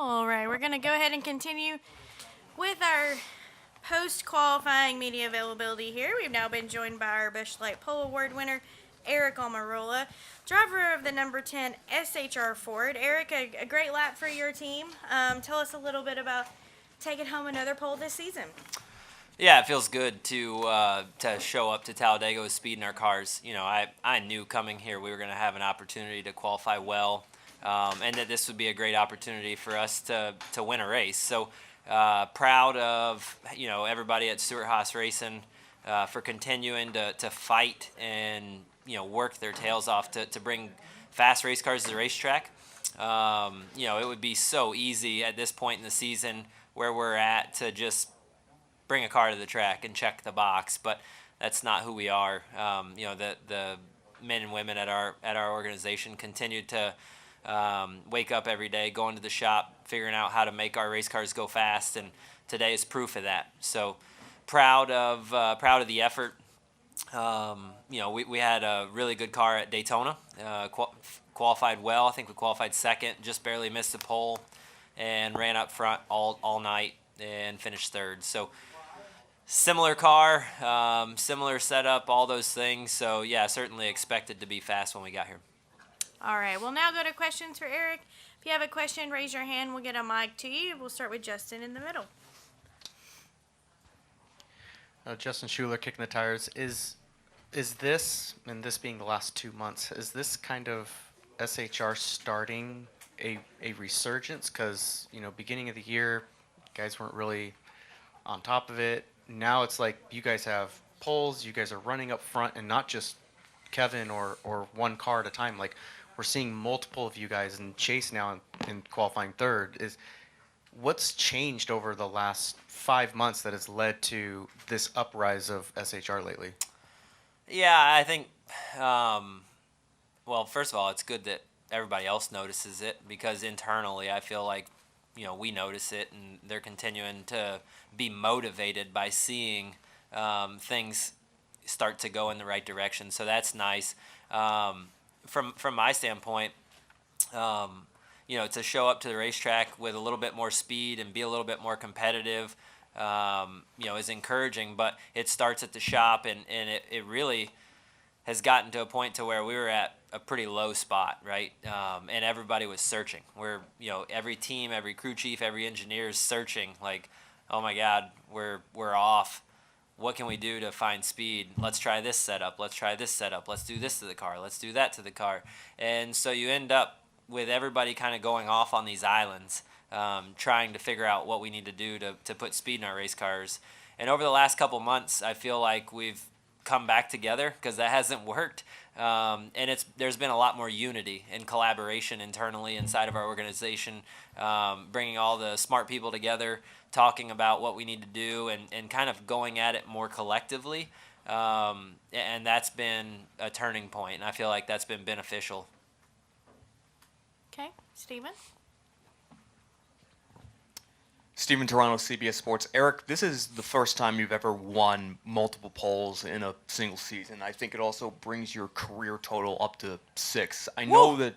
All right, we're going to go ahead and continue with our post-qualifying media availability here. We've now been joined by our Busch Light Pole Award winner, Aric Almirola, driver of the number 10 SHR Ford. Aric, a great lap for your team. Tell us a little bit about taking home another pole this season. Yeah, it feels good to show up to Talladega with speed in our cars. You know, I knew coming here we were going to have an opportunity to qualify well, and that this would be a great opportunity for us to win a race. So proud of everybody at Stewart Haas Racing for continuing to fight and work their tails off to bring fast race cars to the racetrack. It would be so easy at this point in the season where we're at to just bring a car to the track and check the box, but that's not who we are. The men and women at our organization continue to wake up every day, going to the shop, figuring out how to make our race cars go fast, and today is proof of that. So proud of the effort. We had a really good car at Daytona. Qualified well. I think we qualified second, just barely missed the pole, and ran up front all night and finished third. So similar car, similar setup, all those things. So, yeah, certainly expected to be fast when we got here. All right, we'll now go to questions for Aric. If you have a question, raise your hand. We'll get a mic to you. We'll start with Justin in the middle. Justin Schuler, Kicking the Tires. Is this, and this being the last 2 months, is this kind of SHR starting a resurgence? Because, beginning of the year, guys weren't really on top of it. Now it's like you guys have poles, you guys are running up front, and not just Kevin or one car at a time. Like, we're seeing multiple of you guys, and Chase now in qualifying third. What's changed over the last 5 months that has led to this uprise of SHR lately? Yeah, I think, well, first of all, it's good that everybody else notices it, because internally I feel like we notice it, and they're continuing to be motivated by seeing things start to go in the right direction. So that's nice. From my standpoint, to show up to the racetrack with a little bit more speed and be a little bit more competitive, is encouraging. But it starts at the shop, and it really has gotten to a point to where we were at a pretty low spot, right? And everybody was searching. Every team, every crew chief, every engineer is searching. Like, oh my God, we're off. What can we do to find speed? Let's try this setup. Let's try this setup. Let's do this to the car. Let's do that to the car. And so you end up with everybody kind of going off on these islands, trying to figure out what we need to do to put speed in our race cars. And over the last couple months, I feel like we've come back together, because that hasn't worked. And there's been a lot more unity and collaboration internally inside of our organization, bringing all the smart people together, talking about what we need to do, and kind of going at it more collectively. And that's been a turning point, and I feel like that's been beneficial. Okay, Steven? Steven Toronto, CBS Sports. Aric, this is the first time you've ever won multiple poles in a single season. I think it also brings your career total up to 6. I know that,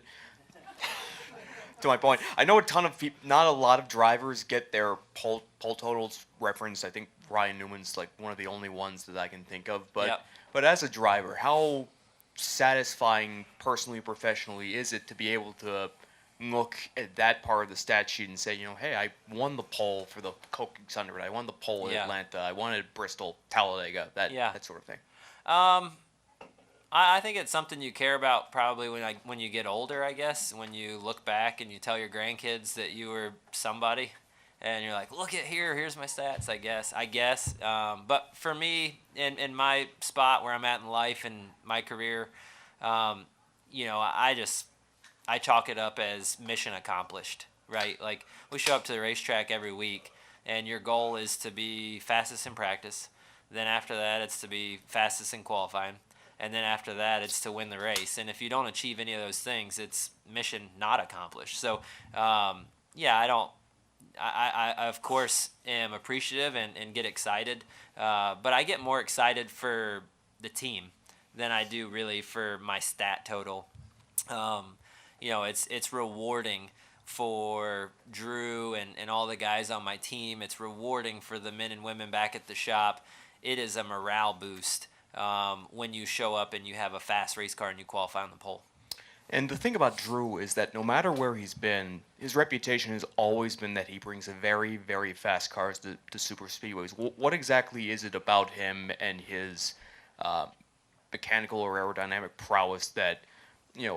to my point, I know a ton of people, not a lot of drivers get their pole totals referenced. I think Ryan Newman's like one of the only ones that I can think of. But as a driver, how satisfying personally, professionally is it to be able to look at that part of the stat sheet and say, hey, I won the pole for the Coke 600. I won the pole at Atlanta. I won at Bristol, Talladega, that sort of thing. I think it's something you care about probably when you get older, I guess, when you look back and you tell your grandkids that you were somebody, and you're like, look at here's my stats, I guess. But for me, in my spot where I'm at in life and my career, I chalk it up as mission accomplished, right? Like, we show up to the racetrack every week, and your goal is to be fastest in practice. Then after that, it's to be fastest in qualifying. And then after that, it's to win the race. And if you don't achieve any of those things, it's mission not accomplished. So, I of course am appreciative and get excited. But I get more excited for the team than I do really for my stat total. It's rewarding for Drew and all the guys on my team. It's rewarding for the men and women back at the shop. It is a morale boost when you show up and you have a fast race car and you qualify on the pole. And the thing about Drew is that no matter where he's been, his reputation has always been that he brings a very, very fast cars to super speedways. What exactly is it about him and his mechanical or aerodynamic prowess that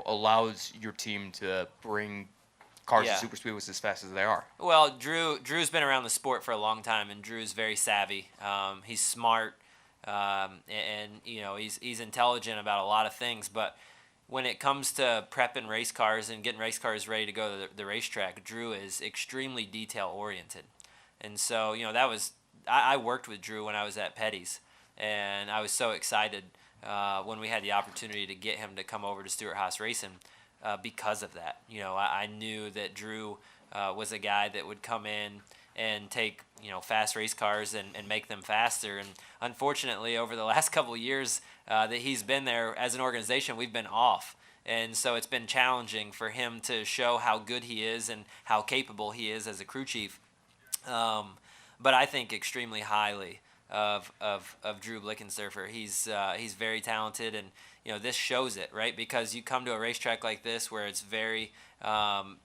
allows your team to bring cars to super speedways as fast as they are? Well, Drew's been around the sport for a long time, and Drew's very savvy. He's smart, and he's intelligent about a lot of things, but when it comes to prepping race cars and getting race cars ready to go to the racetrack, Drew is extremely detail oriented. And so, I worked with Drew when I was at Petty's, and I was so excited when we had the opportunity to get him to come over to Stewart Haas Racing because of that. I knew that Drew was a guy that would come in and take fast race cars and make them faster. And unfortunately, over the last couple of years that he's been there as an organization, we've been off. And so it's been challenging for him to show how good he is and how capable he is as a crew chief. But I think extremely highly of Drew Blickensderfer. He's very talented, and this shows it, right? Because you come to a racetrack like this where it's very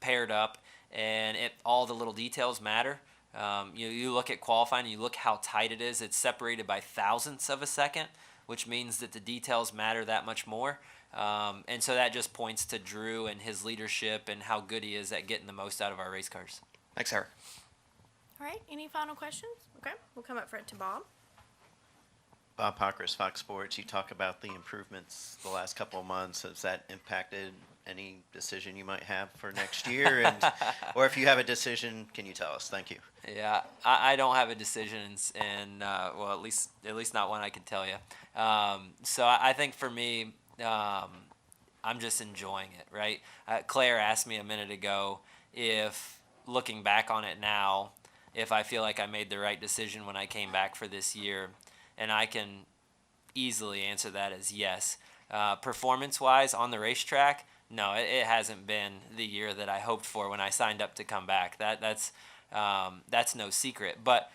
paired up, and all the little details matter. You look at qualifying, you look how tight it is. It's separated by thousandths of a second, which means that the details matter that much more. And so that just points to Drew and his leadership and how good he is at getting the most out of our race cars. Thanks, Aric. All right, any final questions? Okay, we'll come up front to Bob. Bob Pockris, Fox Sports. You talk about the improvements the last couple of months. Has that impacted any decision you might have for next year? And or if you have a decision, can you tell us? Thank you. Yeah, I don't have a decision, and well, at least not one I can tell you. So I think for me, I'm just enjoying it, right? Claire asked me a minute ago if, looking back on it now, if I feel like I made the right decision when I came back for this year, and I can easily answer that as yes. Performance-wise on the racetrack, no, it hasn't been the year that I hoped for when I signed up to come back. That's no secret. But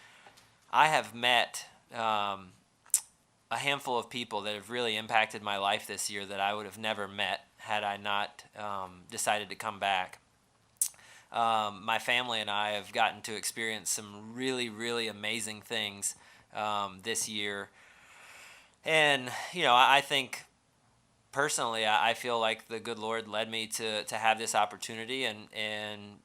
I have met a handful of people that have really impacted my life this year that I would have never met had I not decided to come back. My family and I have gotten to experience some really, really amazing things this year. And, I think personally, I feel like the good Lord led me to have this opportunity, and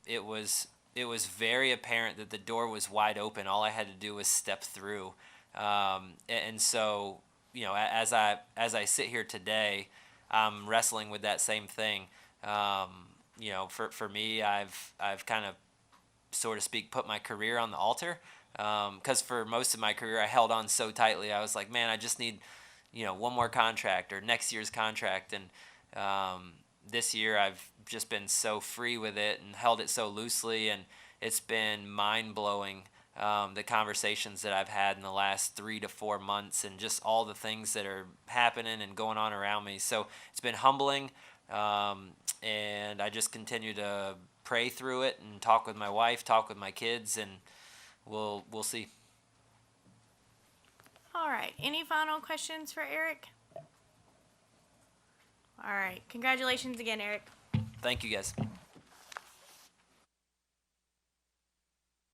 it was very apparent that the door was wide open. All I had to do was step through. And so, as I sit here today, I'm wrestling with that same thing. For me, I've kind of, so to speak, put my career on the altar. Because for most of my career, I held on so tightly. I was like, man, I just need, one more contract or next year's contract. And this year, I've just been so free with it and held it so loosely. And it's been mind-blowing, the conversations that I've had in the last 3 to 4 months and just all the things that are happening and going on around me. So it's been humbling. And I just continue to pray through it and talk with my wife, talk with my kids, and we'll see. All right, any final questions for Aric? All right, congratulations again, Aric. Thank you, guys.